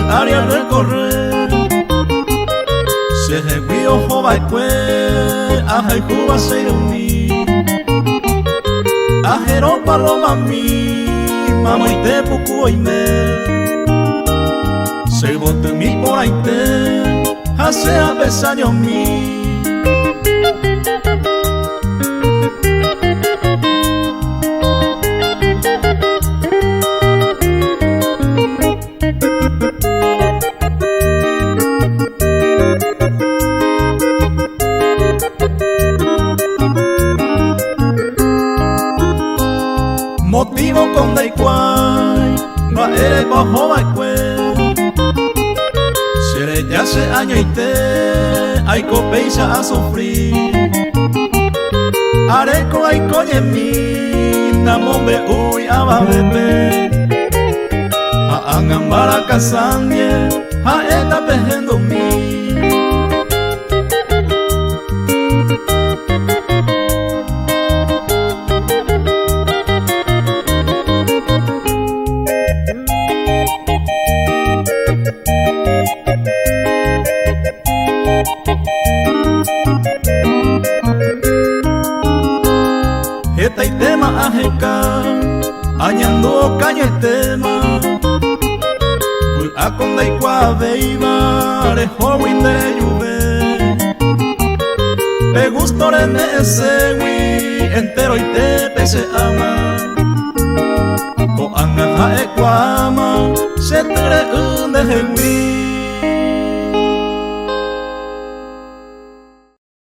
área recorrer. Se reguió jova y cue, Aheka se reunir. Ajero paloma mi, mama y te pucu y me. Se bote mi por ahí te, hace a besaño mi. Motivo con daikwai, no eres bajo baikwe. Seré ya hace año y te, hay copeisa a sufrir. Areco hay coñe mi, namombe uy a bebé. A angambara casandie, a esta pejendo mi. Hetaitema Aheka, añando caño el tema. Ul aconda y cuaveiva, rejo de lluve. Me gustó ese entero y te pese ama. O anga equama, se tere un de